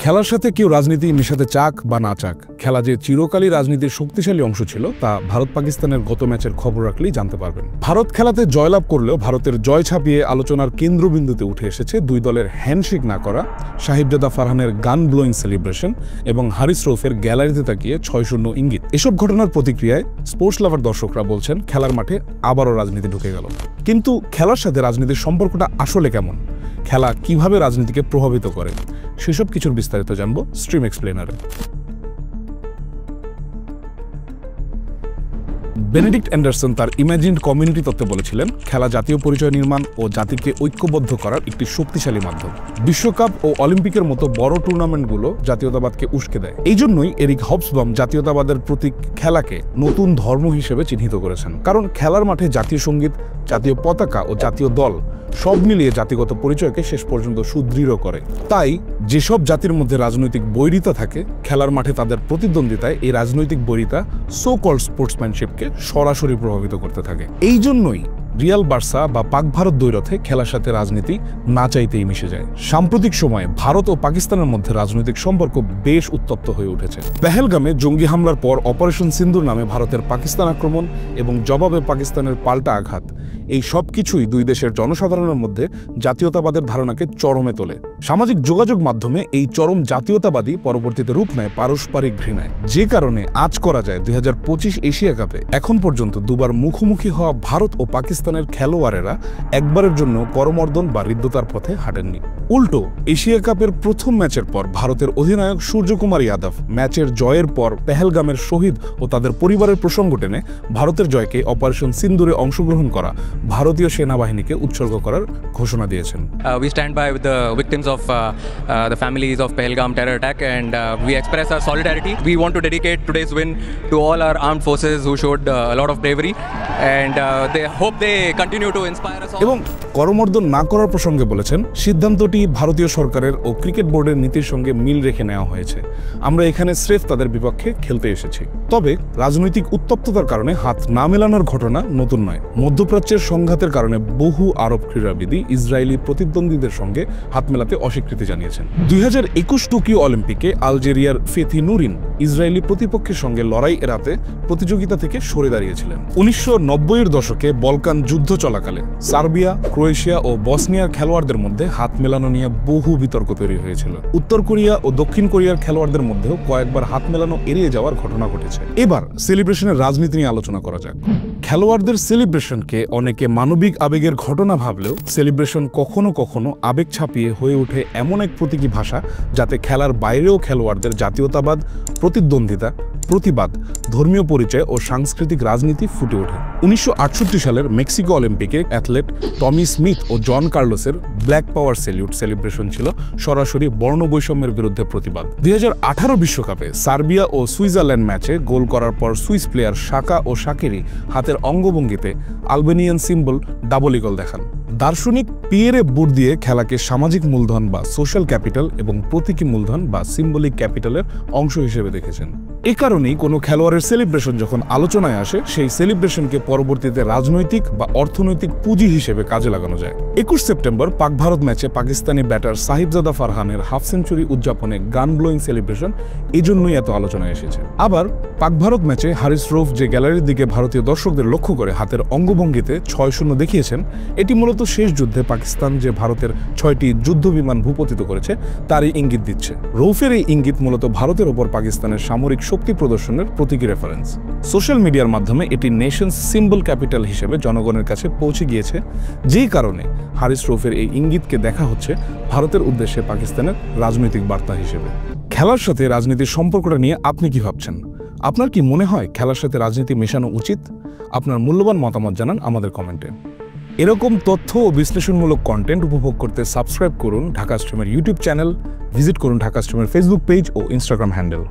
খেলার সাথে কেউ রাজনীতি মেশাতে চাক বা না চাক, খেলা যে চিরকালই রাজনীতির শক্তিশালী অংশ ছিল তা ভারত পাকিস্তানের গত ম্যাচের খবর রাখলেই জানতে পারবেন। ভারত খেলাতে জয়লাভ করলেও ভারতের জয় ছাপিয়ে আলোচনার কেন্দ্রবিন্দুতে উঠে এসেছে দুই দলের হ্যান্ডশেক না করা, সাহিবজাদা ফারহানের গান ব্লোয়িং সেলিব্রেশন এবং হারিস রৌফের গ্যালারিতে তাকিয়ে 6-0 ইঙ্গিত। এসব ঘটনার প্রতিক্রিয়ায় স্পোর্টস লাভার দর্শকরা বলছেন খেলার মাঠে আবারও রাজনীতি ঢুকে গেল। কিন্তু খেলার সাথে রাজনীতির সম্পর্কটা আসলে কেমন, খেলা কিভাবে রাজনীতিকে প্রভাবিত করে, সেসব কিছুর বিস্তারিত জানবো স্ট্রিম এক্সপ্লেনারে। বেনেডিক্ট অ্যান্ডারসন তার ইমাজিনড কমিউনিটি তত্ত্বে বলেছিলেন, খেলা জাতীয় পরিচয় নির্মাণ ও জাতিকে ঐক্যবদ্ধ করার একটি শক্তিশালী মাধ্যম। বিশ্বকাপ ও অলিম্পিকের মতো বড় টুর্নামেন্টগুলো জাতীয়তাবাদকে উস্কে দেয়। এই জন্যই এরিক হবসবাম জাতীয়তাবাদের প্রতীক খেলাকে নতুন ধর্ম হিসেবে চিহ্নিত করেছেন। কারণ খেলার মাঠে জাতীয় সঙ্গীত, জাতীয় পতাকা ও জাতীয় দল সব মিলিয়ে জাতিগত পরিচয়কে শেষ পর্যন্ত সুদৃঢ় করে। তাই যেসব জাতির মধ্যে রাজনৈতিক বৈরিতা থাকে, খেলার মাঠে তাদের প্রতিদ্বন্দ্বিতায় এই রাজনৈতিক বৈরিতা সো কল্ড স্পোর্টসম্যানশিপকে সরাসরি প্রভাবিত করতে থাকে। এই জন্যই রিয়াল বার্সা বা পাক ভারত দ্বৈরথে খেলার সাথে রাজনীতি না চাইতেই মিশে যায়। সাম্প্রতিক সময়ে ভারত ও পাকিস্তানের মধ্যে রাজনৈতিক সম্পর্ক বেশ উত্তপ্ত হয়ে উঠেছে। পেহেলগামে জঙ্গি হামলার পর অপারেশন সিন্দুর নামে ভারতের পাকিস্তান আক্রমণ এবং জবাবে পাকিস্তানের পাল্টা আঘাত, এই সব কিছুই দুই দেশের জনসাধারণের মধ্যে জাতীয়তাবাদের ধারণাকে চরমে তোলে। সামাজিক যোগাযোগ মাধ্যমে এই চরম জাতীয়তাবাদী পরবর্তীতে রূপ নেয় পারস্পরিক ঘৃণায়, যে কারণে আজ করা যায় 2025 এশিয়া কাপে এখন পর্যন্ত দুবার মুখোমুখি হওয়া ভারত ও পাকিস্তানের খেলোয়াড়েরা একবারের জন্য করমর্দন বা হৃদ্যতার পথে হাঁটেননি। উল্টো এশিয়া কাপের প্রথম ম্যাচের পর ভারতের অধিনায়ক সূর্যকুমার যাদব ম্যাচের জয়ের পর পেহেলগামের শহীদ ও তাদের পরিবারের প্রসঙ্গ টেনে ভারতের জয়কে অপারেশন সিন্দুরে অংশগ্রহণ করা ভারতীয় সেনাবাহিনীকে উৎসর্গ করার ঘোষণা দিয়েছেন। We stand by with the victims of the families of Pahalgam terror attack and we express our solidarity. We want to dedicate today's win to all our armed forces who showed a lot of bravery and they hope they continue to inspire us all. এবং করমর্দন না করার প্রসঙ্গে বলেছেন, সিদ্ধান্তটি ভারতীয় সরকারের ও cricket বোর্ডের নীতির সঙ্গে মিল রেখে নেওয়া হয়েছে। আমরা এখানে স্রেফ তাদের বিপক্ষে খেলতে এসেছি। তবে রাজনৈতিক উত্তপ্ততার কারণে হাত না মেলানোর ঘটনা নতুন নয়। মধ্যপ্রাচ্যের সংঘাতের কারণে বহু আরব ক্রীড়াবিদই ইসরায়েলি প্রতিদ্বন্দ্বীদের সঙ্গে হাত মেলাতে অস্বীকৃতি জানিয়েছেন। 2021 টোকিও অলিম্পিকে আলজেরিয়ার ফেথি নুরিন ইসরায়েলি প্রতিপক্ষের সঙ্গে লড়াই এড়াতে প্রতিযোগিতা থেকে সরে দাঁড়িয়েছিলেন। 1990-এর দশকে বলকান যুদ্ধ চলাকালে সার্বিয়া, ক্রোয়েশিয়া ও বসনিয়ার খেলোয়াড়দের মধ্যে হাত মেলানো নিয়ে বহু বিতর্ক তৈরি হয়েছিল। উত্তর কোরিয়া ও দক্ষিণ কোরিয়ার খেলোয়াড়দের মধ্যেও কয়েকবার হাত মেলানো এড়িয়ে যাওয়ার ঘটনা ঘটেছে। এবার সেলিব্রেশনের রাজনীতি নিয়ে আলোচনা করা যাক। খেলোয়াড়দের সেলিব্রেশনকে অনেকে মানবিক আবেগের ঘটনা ভাবলেও সেলিব্রেশন কখনো কখনো আবেগ ছাপিয়ে হয়ে ওঠে এমন এক প্রতীকী ভাষা যাতে খেলার বাইরেও খেলোয়াড়দের জাতীয়তাবাদ, প্রতিদ্বন্দ্বিতা, প্রতিবাদ, ধর্মীয় পরিচয় ও সাংস্কৃতিক রাজনীতি ফুটে ওঠে। 1968 সালের মেক্সিকো অলিম্পিকে অ্যাথলেট টমি স্মিথ ও জন কার্লোসের ব্ল্যাক পাওয়ার সেলিউট সেলিব্রেশন ছিল সরাসরি বর্ণ বৈষম্যের বিরুদ্ধে প্রতিবাদ। 2018 বিশ্বকাপে সার্বিয়া ও সুইজারল্যান্ড ম্যাচে গোল করার পর সুইস প্লেয়ার শাকা ও শাকেরি হাতের অঙ্গভঙ্গিতে আলবেনিয়ান সিম্বল ডাবল ইগল দেখান। দার্শনিক পিয়েরে বুর্দিয়ে খেলাকে সামাজিক মূলধন বা সোশ্যাল ক্যাপিটাল এবং প্রতীকী মূলধন বা সিম্বলিক ক্যাপিটালের অংশ হিসেবে দেখেছেন। এ কারণেই কোনো খেলোয়াড়ের সেলিব্রেশন যখন আলোচনায় আসে, সেই সেলিব্রেশনকে পরবর্তীতে রাজনৈতিক বা অর্থনৈতিক পুঁজি হিসেবে কাজে লাগানো যায়। 21 সেপ্টেম্বর পাক ভারত ম্যাচে পাকিস্তানি ব্যাটার সাহিবজাদা ফারহানের হাফ সেঞ্চুরি উদযাপনে গান ব্লোয়িং সেলিব্রেশন এজন্যই এত আলোচনায় এসেছে। আবার পাক ভারত ম্যাচে হারিস রৌফ যে গ্যালারির দিকে ভারতীয় দর্শকদের লক্ষ্য করে হাতের অঙ্গভঙ্গিতে 6-0 দেখিয়েছেন, এটি মূলত শেষ যুদ্ধে পাকিস্তান যে ভারতের 6টি যুদ্ধ বিমান ভূপতিত করেছে তারই ইঙ্গিত দিচ্ছে। রৌফের এই ইঙ্গিত মূলত ভারতের ওপর পাকিস্তানের সামরিক শক্তি প্রদর্শনের প্রতীকী রেফারেন্স। সোশ্যাল মিডিয়ার মাধ্যমে এটি নেশনস সিম্বল ক্যাপিটাল হিসেবে জনগণের কাছে পৌঁছে গিয়েছে, যেই কারণে হারিস রৌফের এই ইঙ্গিতকে দেখা হচ্ছে ভারতের উদ্দেশ্যে পাকিস্তানের রাজনৈতিক বার্তা হিসেবে। খেলার সাথে রাজনীতির সম্পর্কটা নিয়ে আপনি কি ভাবছেন? আপনার কি মনে হয় খেলার সাথে রাজনীতি মেশানো উচিত? আপনার মূল্যবান মতামত জানান আমাদের কমেন্টে। এরকম তথ্য ও বিশ্লেষণমূলক কন্টেন্ট উপভোগ করতে সাবস্ক্রাইব করুন ঢাকা স্ট্রিমের ইউটিউব চ্যানেল, ভিজিট করুন ঢাকা স্ট্রিমের ফেসবুক পেজ ও ইনস্টাগ্রাম হ্যান্ডেল।